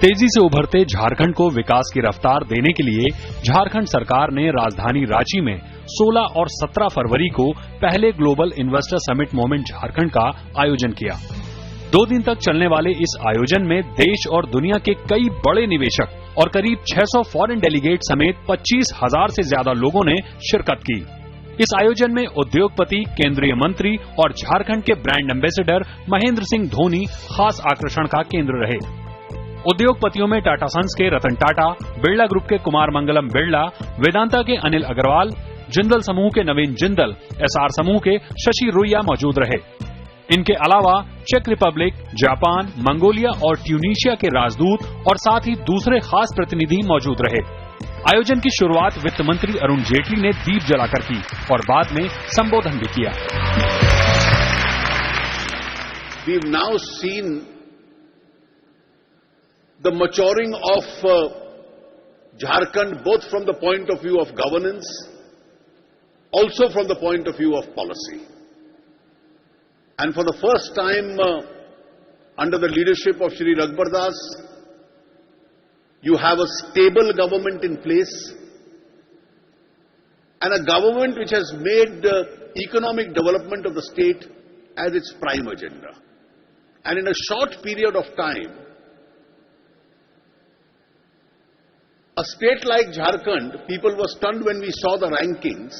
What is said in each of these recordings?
तेजी से उभरते झारखंड को विकास की रफ्तार देने के लिए झारखंड सरकार ने राजधानी रांची में 16 और 17 फरवरी को पहले global investor summit moment Jharkhand का आयोजन किया। 2 दिन तक चलने वाले इस आयोजन में देश और दुनिया के कई बड़े निवेशक और करीब 600 फॉरेन डेलीगेट समेत 25,000 से ज्यादा लोगों ने शिरकत की। इस आयोजन में उद्योगपति, केंद्रीय मंत्री और झारखंड के ब्रांड एम्बेसडर महेंद्र सिंह धोनी खास आकर्षण का केंद्र रहे। उद्योगपतियों में टाटा सन्स के रतन टाटा, बिरला ग्रुप के कुमार मंगलम बिरला, वेदांता के अनिल अग्रवाल, जिंदल समूह के नवीन जिंदल, एसआर समूह के शशि रुइया मौजूद रहे। इनके अलावा चेक रिपब्लिक, जापान, मंगोलिया और ट्यूनीशिया के राजदूत और साथ ही दूसरे खास प्रतिनिधि मौजूद रहे। आयोजन की शुरुआत वित्त मंत्री अरुण जेटली ने दीप जलाकर की और बाद में संबोधन भी किया। We've now seen the maturing of Jharkhand, both from the point of view of governance, also from the point of view of policy. And for the first time, under the leadership of Shri Raghubar Das, you have a stable government in place and a government which has made economic development of the state as its prime agenda. And in a short period of time, a state like Jharkhand, people were stunned when we saw the rankings.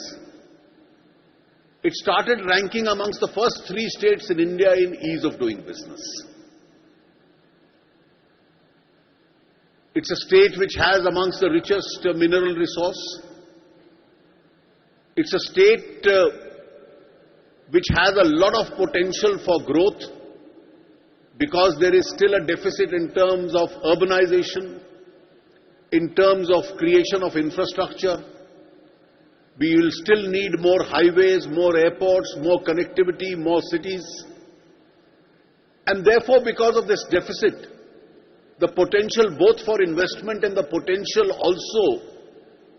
It started ranking amongst the first 3 states in India in ease of doing business. It's a state which has amongst the richest mineral resource. It's a state which has a lot of potential for growth because there is still a deficit in terms of urbanization, in terms of creation of infrastructure. We will still need more highways, more airports, more connectivity, more cities. And therefore, because of this deficit, the potential both for investment and the potential also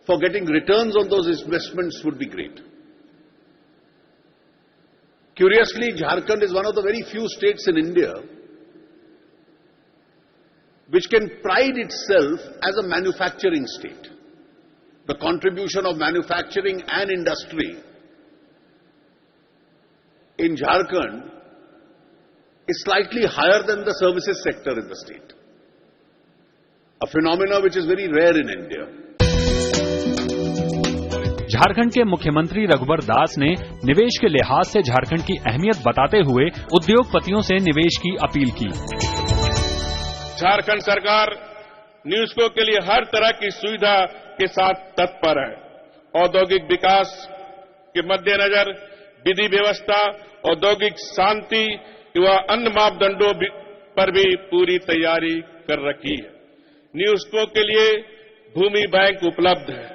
for getting returns on those investments would be great. Curiously, Jharkhand is one of the very few states in India which can pride itself as a manufacturing state. The contribution of manufacturing and industry in Jharkhand is slightly higher than the services sector in the state. A phenomena which is very rare in India. Jharkhand के मुख्यमंत्री रघुबर दास ने निवेश के लिहाज से झारखंड की अहमियत बताते हुए उद्योगपतियों से निवेश की अपील की। झारखंड सरकार निवेशकों के लिए हर तरह की सुविधा के साथ तत्पर है। औद्योगिक विकास के मद्देनजर विधि व्यवस्था, औद्योगिक शांति व अन्य मापदंडों पर भी पूरी तैयारी कर रखी है। निवेशकों के लिए भूमि बैंक उपलब्ध है,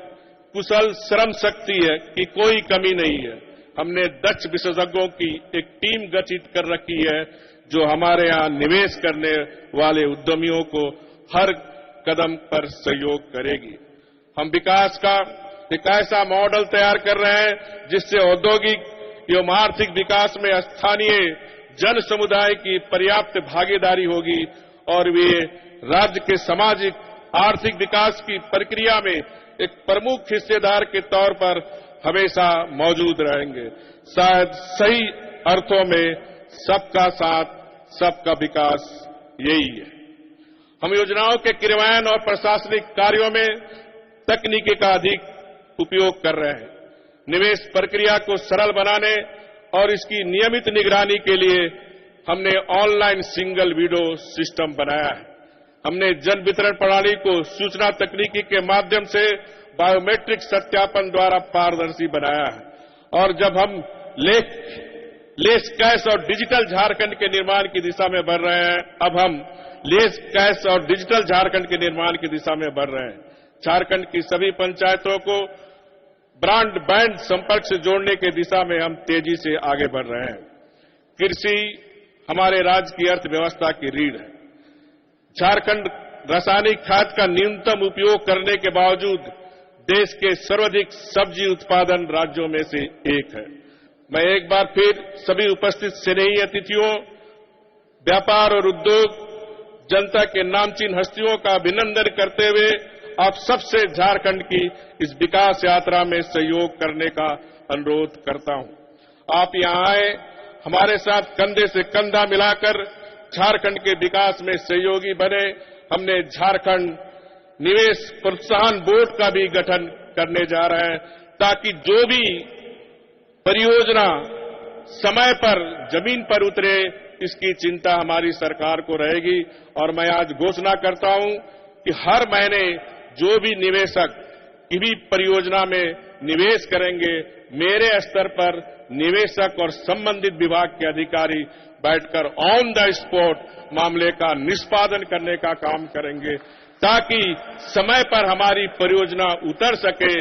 कुशल श्रम शक्ति है कि कोई कमी नहीं है। हमने दक्ष विशेषज्ञों की एक टीम गठित कर रखी है जो हमारे यहां निवेश करने वाले उद्यमियों को हर कदम पर सहयोग करेगी। हम विकास का एक ऐसा मॉडल तैयार कर रहे हैं जिससे औद्योगिक एवं आर्थिक विकास में स्थानीय जन समुदाय की पर्याप्त भागीदारी होगी और वे राज्य के सामाजिक आर्थिक विकास की प्रक्रिया में एक प्रमुख हिस्सेदार के तौर पर हमेशा मौजूद रहेंगे। शायद सही अर्थों में सबका साथ, सबका विकास यही है। हम योजनाओं के क्रियान्वयन और प्रशासनिक कार्यों में तकनीकी का अधिक उपयोग कर रहे हैं। निवेश प्रक्रिया को सरल बनाने और इसकी नियमित निगरानी के लिए हमने ऑनलाइन सिंगल विंडो सिस्टम बनाया है। हमने जन वितरण प्रणाली को सूचना तकनीकी के माध्यम से बायोमेट्रिक सत्यापन द्वारा पारदर्शी बनाया है। और जब हम लेस कैश और डिजिटल झारखंड के निर्माण की दिशा में बढ़ रहे हैं, अब हम लेस कैश और डिजिटल झारखंड के निर्माण की दिशा में बढ़ रहे हैं। झारखंड की सभी पंचायतों को ब्रॉडबैंड संपर्क से जोड़ने की दिशा में हम तेजी से आगे बढ़ रहे हैं। कृषि हमारे राज्य की अर्थव्यवस्था की रीढ़ है। झारखंड रासायनिक खाद का न्यूनतम उपयोग करने के बावजूद देश के सर्वाधिक सब्जी उत्पादन राज्यों में से एक है। मैं एक बार फिर सभी उपस्थित स्नेही अतिथियों, व्यापार और उद्योग जनता के नामचीन हस्तियों का अभिनंदन करते हुए आप सबसे झारखंड की इस विकास यात्रा में सहयोग करने का अनुरोध करता हूं। आप यहां आए, हमारे साथ कंधे से कंधा मिलाकर झारखंड के विकास में सहयोगी बने। हमने झारखंड निवेश प्रोत्साहन बोर्ड का भी गठन करने जा रहे हैं, ताकि जो भी परियोजना समय पर जमीन पर उतरे, इसकी चिंता हमारी सरकार को रहेगी। और मैं आज घोषणा करता हूं कि हर महीने जो भी निवेशक किसी परियोजना में निवेश करेंगे, मेरे स्तर पर निवेशक और संबंधित विभाग के अधिकारी बैठकर ऑन द स्पॉट मामले का निष्पादन करने का काम करेंगे, ताकि समय पर हमारी परियोजना उतर सके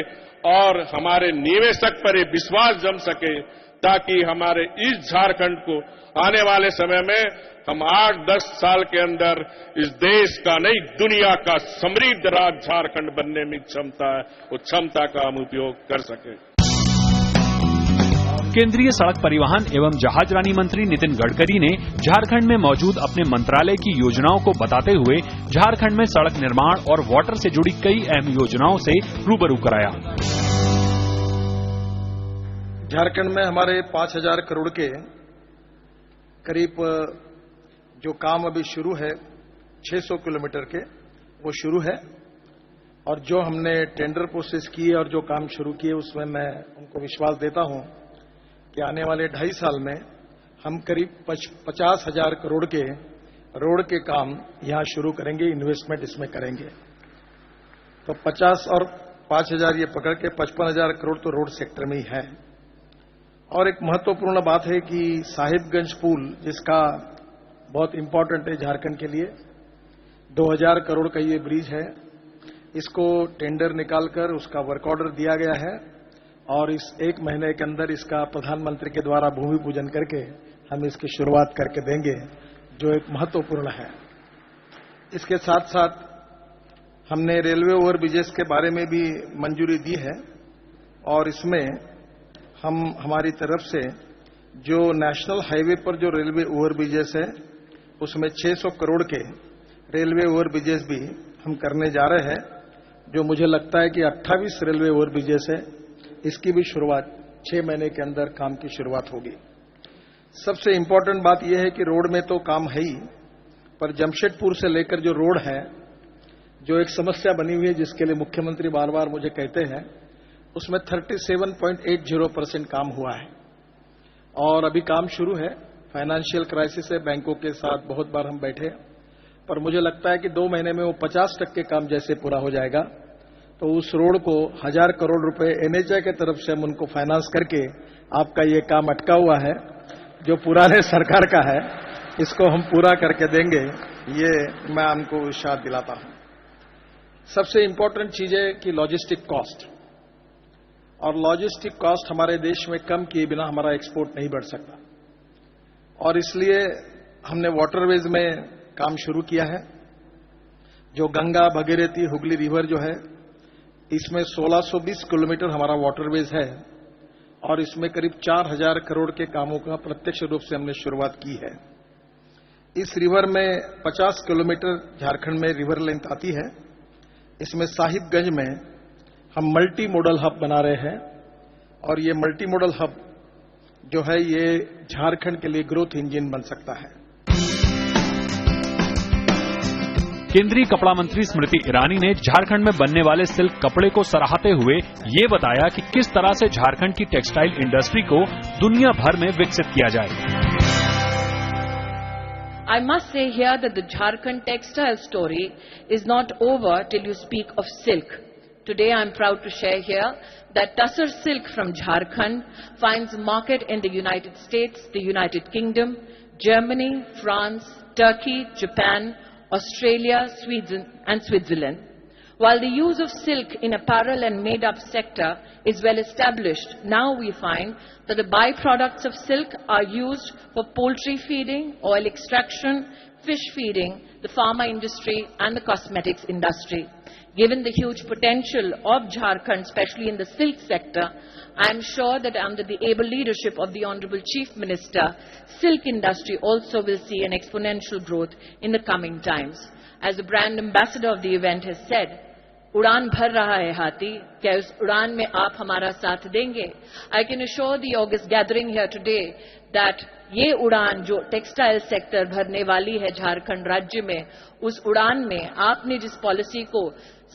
और हमारे निवेशक पर ये विश्वास जम सके, ताकि हमारे इस झारखंड को आने वाले समय में हम 8-10 साल के अंदर इस देश का नहीं दुनिया का समृद्ध राज्य झारखंड बनने में क्षमता है, उस क्षमता का हम उपयोग कर सकें। केंद्रीय सड़क परिवहन एवं जहाजरानी मंत्री नितिन गडकरी ने झारखंड में मौजूद अपने मंत्रालय की योजनाओं को बताते हुए झारखंड में सड़क निर्माण और वाटर से जुड़ी कई अहम योजनाओं से रूबरू कराया। झारखंड में हमारे 5,000 करोड़ के करीब जो काम अभी शुरू है 600 किलोमीटर के, वो शुरू है। और जो हमने टेंडर प्रोसेस किए और जो काम शुरू किए, उसमें मैं उनको विश्वास देता हूं कि आने वाले 2.5 साल में हम करीब 50,000 करोड़ के रोड के काम यहां शुरू करेंगे, इन्वेस्टमेंट इसमें करेंगे। तो 50 और 5,000 ये पकड़ के 55,000 करोड़ तो रोड सेक्टर में ही है। और एक महत्वपूर्ण बात है कि साहिबगंज पुल, जिसका बहुत इंपॉर्टेंट है झारखंड के लिए, 2,000 करोड़ का ये ब्रिज है, इसको टेंडर निकालकर उसका वर्क ऑर्डर दिया गया है और इस 1 महीने के अंदर इसका प्रधानमंत्री के द्वारा भूमि पूजन करके हम इसकी शुरुआत करके देंगे, जो एक महत्वपूर्ण है। इसके साथ साथ हमने रेलवे ओवरब्रिजेस के बारे में भी मंजूरी दी है और इसमें हम हमारी तरफ से जो नेशनल हाईवे पर जो रेलवे ओवरब्रिजेस है, उसमें 600 करोड़ के रेलवे ओवरब्रिजेस भी हम करने जा रहे हैं, जो मुझे लगता है कि 28 रेलवे ओवरब्रिजेस है, इसकी भी शुरुआत 6 महीने के अंदर काम की शुरुआत होगी। सबसे इंपॉर्टेंट बात यह है कि रोड में तो काम है ही, पर जमशेदपुर से लेकर जो रोड है, जो एक समस्या बनी हुई है, जिसके लिए मुख्यमंत्री बार बार मुझे कहते हैं, उसमें 37.80% काम हुआ है और अभी काम शुरू है। फाइनेंशियल क्राइसिस है, बैंकों के साथ बहुत बार हम बैठे, पर मुझे लगता है कि 2 महीने में वो 50% काम जैसे पूरा हो जाएगा। तो उस रोड को 1,000 करोड़ रुपए एनएचआई की तरफ से हम उनको फाइनेंस करके, आपका ये काम अटका हुआ है जो पुराने सरकार का है, इसको हम पूरा करके देंगे, ये मैं आपको विश्वास दिलाता हूं। सबसे इंपॉर्टेंट चीज है कि लॉजिस्टिक कॉस्ट, और लॉजिस्टिक कॉस्ट हमारे देश में कम किए बिना हमारा एक्सपोर्ट नहीं बढ़ सकता, और इसलिए हमने वाटरवेज में काम शुरू किया है। जो गंगा, भगीरथी, हुगली रिवर जो है, इसमें 1620 किलोमीटर हमारा वाटरवेज है और इसमें करीब 4,000 करोड़ के कामों का प्रत्यक्ष रूप से हमने शुरुआत की है। इस रिवर में 50 किलोमीटर झारखंड में रिवर लेंथ आती है। इसमें साहिबगंज में हम मल्टी मॉडल हब बना रहे हैं और ये मल्टी मॉडल हब जो है, ये झारखंड के लिए ग्रोथ इंजन बन सकता है। केंद्रीय कपड़ा मंत्री स्मृति ईरानी ने झारखंड में बनने वाले सिल्क कपड़े को सराहते हुए ये बताया कि किस तरह से झारखंड की टेक्सटाइल इंडस्ट्री को दुनिया भर में विकसित किया जाए। I must say here that the Jharkhand textile story is not over till you speak of silk. Today I am proud to share here that Tussar silk from Jharkhand finds market in the United States, the United Kingdom, Germany, France, Turkey, Japan, Australia, Sweden and Switzerland. While the use of silk in apparel and made-up sector is well established, now we find that the byproducts of silk are used for poultry feeding, oil extraction, fish feeding, the pharma industry and the cosmetics industry. Given the huge potential of Jharkhand, especially in the silk sector, I am sure that under the able leadership of the Honorable Chief Minister, silk industry also will see an exponential growth in the coming times. As the brand ambassador of the event has said, उड़ान भर रहा है हाथी, क्या उस उड़ान में आप हमारा साथ देंगे? I can assure the august gathering here today that ये उड़ान जो टेक्सटाइल सेक्टर भरने वाली है झारखंड राज्य में, उस उड़ान में आपने जिस पॉलिसी को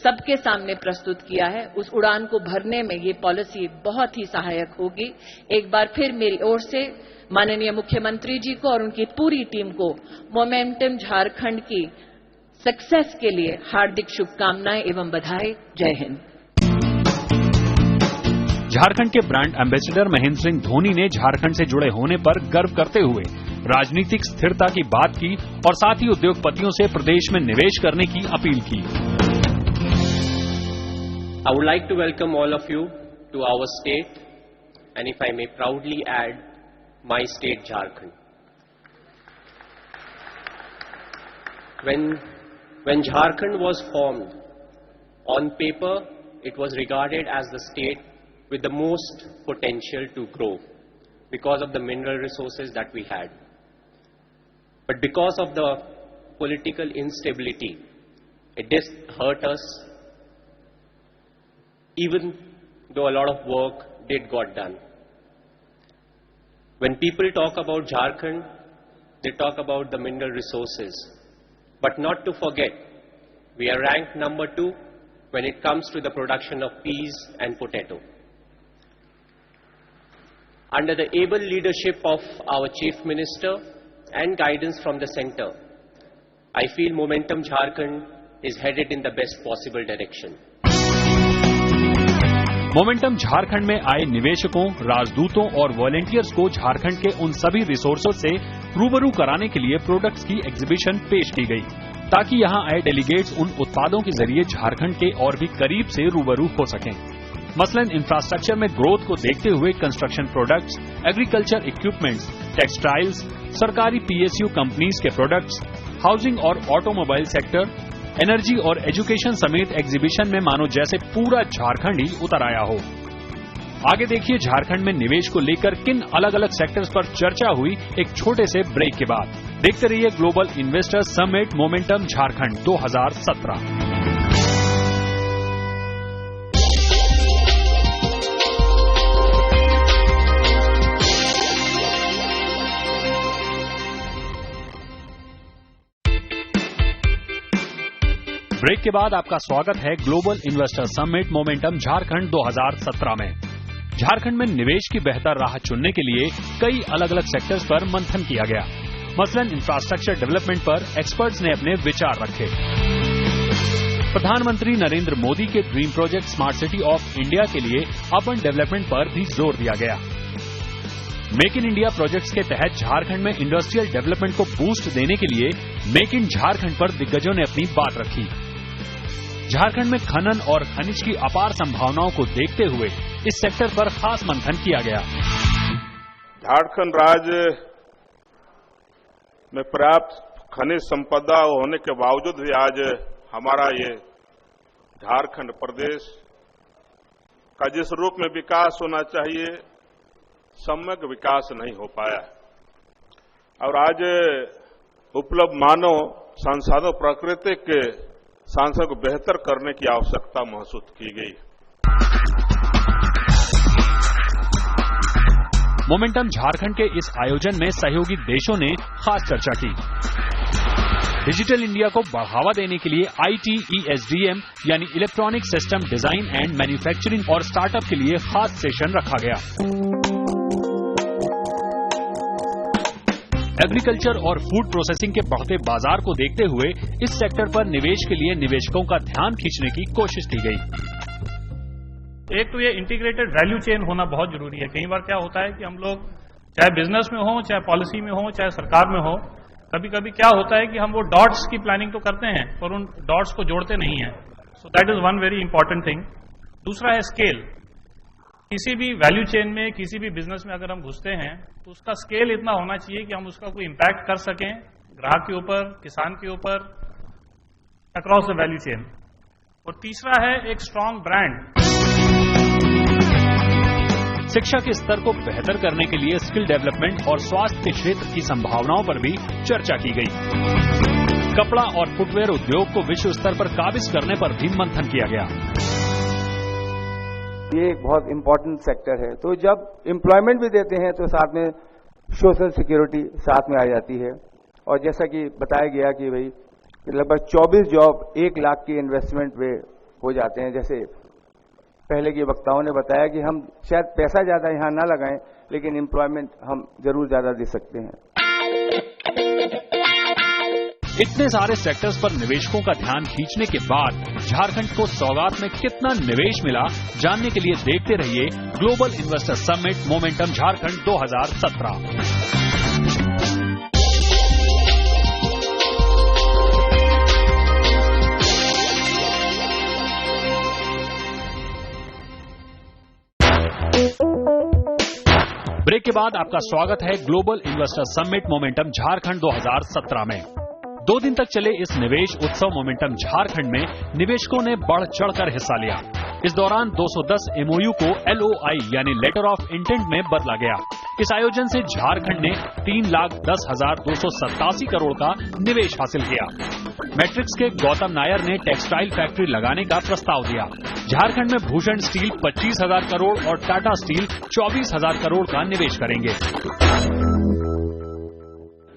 सबके सामने प्रस्तुत किया है, उस उड़ान को भरने में ये पॉलिसी बहुत ही सहायक होगी। एक बार फिर मेरी ओर से माननीय मुख्यमंत्री जी को और उनकी पूरी टीम को मोमेंटम झारखंड की सक्सेस के लिए हार्दिक शुभकामनाएं एवं बधाई। जय हिंद। झारखंड के ब्रांड एम्बेसडर महेंद्र सिंह धोनी ने झारखंड से जुड़े होने पर गर्व करते हुए राजनीतिक स्थिरता की बात की और साथ ही उद्योगपतियों से प्रदेश में निवेश करने की अपील की। I would like to welcome all of you to our state, and if I may proudly add, my state Jharkhand. When Jharkhand was formed, on paper it was regarded as the state with the most potential to grow because of the mineral resources that we had. But because of the political instability, it did hurt us, even though a lot of work did got done. When people talk about Jharkhand, they talk about the mineral resources. But not to forget, we are ranked number 2 when it comes to the production of peas and potato. Under the able leadership of our Chief Minister and guidance from the center, I feel Momentum Jharkhand is headed in the best possible direction. Momentum Jharkhand में आए निवेशकों, राजदूतों और volunteers को झारखंड के उन सभी रिसोर्सों से रूबरू कराने के लिए प्रोडक्ट्स की एग्जीबिशन पेश की गई, ताकि यहां आए डेलीगेट्स उन उत्पादों के जरिए झारखंड के और भी करीब से रूबरू हो सकें। मसलन इंफ्रास्ट्रक्चर में ग्रोथ को देखते हुए construction products, agriculture equipments, textiles, सरकारी PSU कंपनीज के प्रोडक्ट्स, हाउसिंग और ऑटोमोबाइल सेक्टर, एनर्जी और एजुकेशन समेत एग्जीबिशन में मानो जैसे पूरा झारखंड ही उतर आया हो। आगे देखिए झारखंड में निवेश को लेकर किन अलग अलग सेक्टर्स पर चर्चा हुई एक छोटे से ब्रेक के बाद। देखते रहिए global investors summit momentum Jharkhand 2017। Break के बाद आपका स्वागत है global investor summit momentum Jharkhand 2017 में। झारखंड में निवेश की बेहतर राह चुनने के लिए कई अलग अलग सेक्टर्स पर मंथन किया गया। मसलन इंफ्रास्ट्रक्चर डेवलपमेंट पर एक्सपर्ट्स ने अपने विचार रखे। प्रधानमंत्री नरेंद्र मोदी के dream project smart city of India के लिए अर्बन डेवलपमेंट पर भी जोर दिया गया। मेक इन इंडिया प्रोजेक्ट्स के तहत झारखंड में इंडस्ट्रियल डेवलपमेंट को बूस्ट देने के लिए मेक इन झारखंड पर दिग्गजों ने अपनी बात रखी। झारखंड में खनन और खनिज की अपार संभावनाओं को देखते हुए इस सेक्टर पर खास मंथन किया गया। झारखंड राज्य में पर्याप्त खनिज संपदा होने के बावजूद भी आज हमारा ये झारखंड प्रदेश का जिस रूप में विकास होना चाहिए, सम्यक विकास नहीं हो पाया है। और आज उपलब्ध मानव संसाधनों प्राकृतिक संसाधनों को बेहतर करने की आवश्यकता महसूस की गई। मोमेंटम झारखंड के इस आयोजन में सहयोगी देशों ने खास चर्चा की। डिजिटल इंडिया को बढ़ावा देने के लिए ITESDM यानी electronic system design and manufacturing और स्टार्टअप के लिए खास सेशन रखा गया। एग्रीकल्चर और फूड प्रोसेसिंग के बढ़ते बाजार को देखते हुए इस सेक्टर पर निवेश के लिए निवेशकों का ध्यान खींचने की कोशिश की गई। एक तो ये इंटीग्रेटेड वैल्यू चेन होना बहुत जरूरी है। कई बार क्या होता है कि हम लोग चाहे बिजनेस में हो, चाहे पॉलिसी में हो, चाहे सरकार में हो, कभी कभी क्या होता है कि हम वो डॉट्स की प्लानिंग तो करते हैं पर उन डॉट्स को जोड़ते नहीं है। So that is one very important thing. दूसरा है स्केल। किसी भी वैल्यू चेन में, किसी भी बिजनेस में अगर हम घुसते हैं तो उसका स्केल इतना होना चाहिए कि हम उसका कोई इम्पैक्ट कर सकें ग्राहक के ऊपर, किसान के ऊपर, अक्रॉस द वैल्यू चेन। और तीसरा है एक स्ट्रांग ब्रांड। शिक्षा के स्तर को बेहतर करने के लिए स्किल डेवलपमेंट और स्वास्थ्य के क्षेत्र की संभावनाओं पर भी चर्चा की गई। कपड़ा और फुटवेयर उद्योग को विश्व स्तर पर काबिज करने पर भी मंथन किया गया। ये एक बहुत इम्पोर्टेंट सेक्टर है, तो जब एम्प्लॉयमेंट भी देते हैं तो साथ में सोशल सिक्योरिटी साथ में आ जाती है। और जैसा कि बताया गया कि भाई लगभग 24 जॉब 1 लाख की इन्वेस्टमेंट में हो जाते हैं। जैसे पहले के वक्ताओं ने बताया कि हम शायद पैसा ज्यादा यहां ना लगाएं, लेकिन एम्प्लॉयमेंट हम जरूर ज्यादा दे सकते हैं। इतने सारे सेक्टर्स पर निवेशकों का ध्यान खींचने के बाद झारखंड को सौगात में कितना निवेश मिला, जानने के लिए देखते रहिए global investor summit momentum Jharkhand 2017। Break के बाद आपका स्वागत है global investor summit momentum Jharkhand 2017 में। 2 दिन तक चले इस निवेश उत्सव मोमेंटम झारखंड में निवेशकों ने बढ़ चढ़कर हिस्सा लिया। इस दौरान 210 MOU को LOI यानी लेटर ऑफ इंटेंट में बदला गया। इस आयोजन से झारखंड ने 3,10,287 करोड़ का निवेश हासिल किया। मैट्रिक्स के गौतम नायर ने टेक्सटाइल फैक्ट्री लगाने का प्रस्ताव दिया। झारखंड में भूषण स्टील 25,000 करोड़ और टाटा स्टील 24,000 करोड़ का निवेश करेंगे।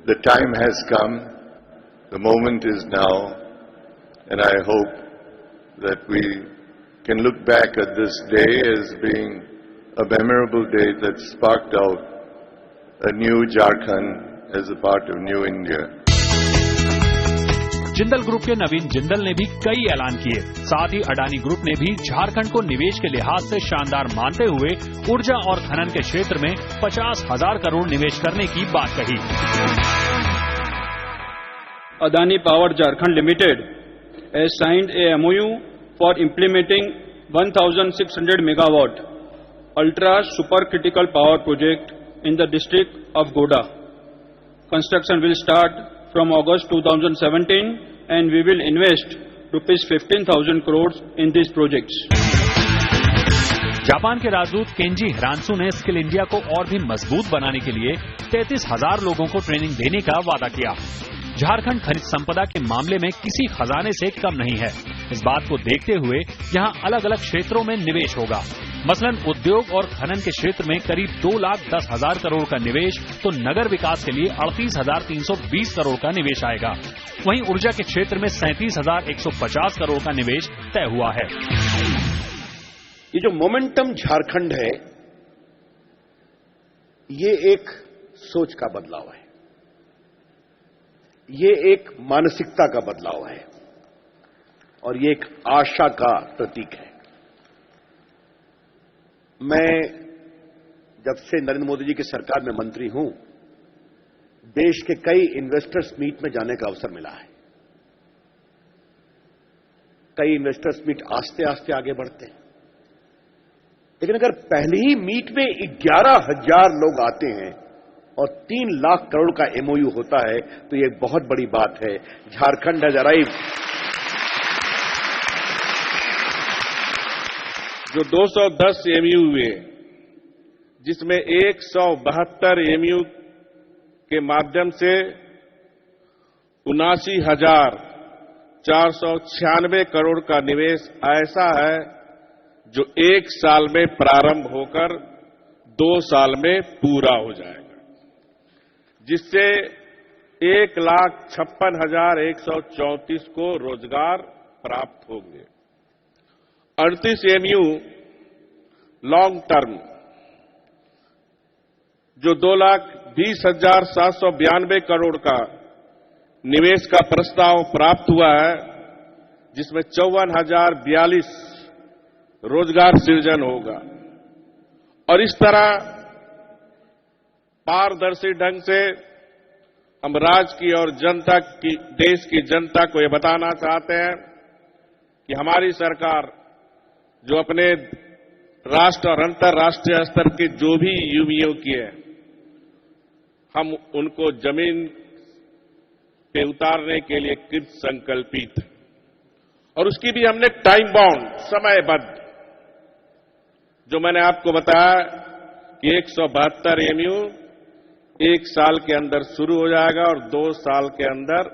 The time has come, the moment is now, and I hope that we can look back at this day as being a memorable day that sparked out a new Jharkhand as a part of New India. Jindal group के नवीन जिंदल ने भी कई ऐलान किए। साथ ही Adani group ने भी झारखंड को निवेश के लिहाज से शानदार मानते हुए ऊर्जा और खनन के क्षेत्र में 50,000 करोड़ निवेश करने की बात कही। Adani Power Jharkhand Limited has signed a MOU for implementing 1,600 megawatt ultra supercritical power project in the district of Goda. Construction will start from August 2017 and we will invest rupees 15,000 crores in these projects. Japan के राजदूत Kenji हिरांसु ने skill India को और भी मजबूत बनाने के लिए 33,000 लोगों को ट्रेनिंग देने का वादा किया। झारखंड खनिज संपदा के मामले में किसी खजाने से कम नहीं है। इस बात को देखते हुए यहां अलग अलग क्षेत्रों में निवेश होगा। मसलन उद्योग और खनन के क्षेत्र में करीब 2,10,000 करोड़ का निवेश, तो नगर विकास के लिए 38,320 करोड़ का निवेश आएगा। वहीं ऊर्जा के क्षेत्र में 37,150 करोड़ का निवेश तय हुआ है। ये जो मोमेंटम झारखंड है, ये एक सोच का बदलाव है, ये एक मानसिकता का बदलाव है और ये एक आशा का प्रतीक है। मैं जब से नरेंद्र मोदी जी की सरकार में मंत्री हूं, देश के कई इन्वेस्टर्स मीट में जाने का अवसर मिला है। कई इन्वेस्टर्स मीट आस्ते आस्ते आगे बढ़ते हैं, लेकिन अगर पहली ही मीट में 11,000 लोग आते हैं और 3 लाख करोड़ का MOU होता है, तो ये बहुत बड़ी बात है। Jharkhand has arrived. जो 210 MOU हुए, जिसमें 172 MOU के माध्यम से 79,496 करोड़ का निवेश ऐसा है जो 1 साल में प्रारंभ होकर 2 साल में पूरा हो जाएगा, जिससे 1,56,134 को रोजगार प्राप्त होंगे। 38 MOU लॉन्ग टर्म जो 2,20,792 करोड़ का निवेश का प्रस्ताव प्राप्त हुआ है, जिसमें 54,042 रोजगार सृजन होगा। और इस तरह पारदर्शी ढंग से हम राज्य की और जनता की, देश की जनता को ये बताना चाहते हैं कि हमारी सरकार जो अपने राष्ट्र और अंतर्राष्ट्रीय स्तर के जो भी UBO किए, हम उनको जमीन पे उतारने के लिए कृत संकल्पित है। और उसकी भी हमने टाइम बाउंड, समयबद्ध, जो मैंने आपको बताया कि 172 एमयू 1 साल के अंदर शुरू हो जाएगा और 2 साल के अंदर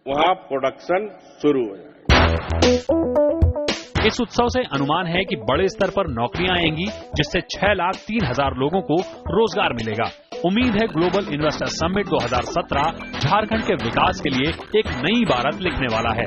वहां प्रोडक्शन शुरू हो जाएगा। इस उत्सव से अनुमान है कि बड़े स्तर पर नौकरियां आएंगी, जिससे 6,03,000 लोगों को रोजगार मिलेगा। उम्मीद है ग्लोबल इन्वेस्टर समिट 2017 झारखंड के विकास के लिए एक नई इबारत लिखने वाला है।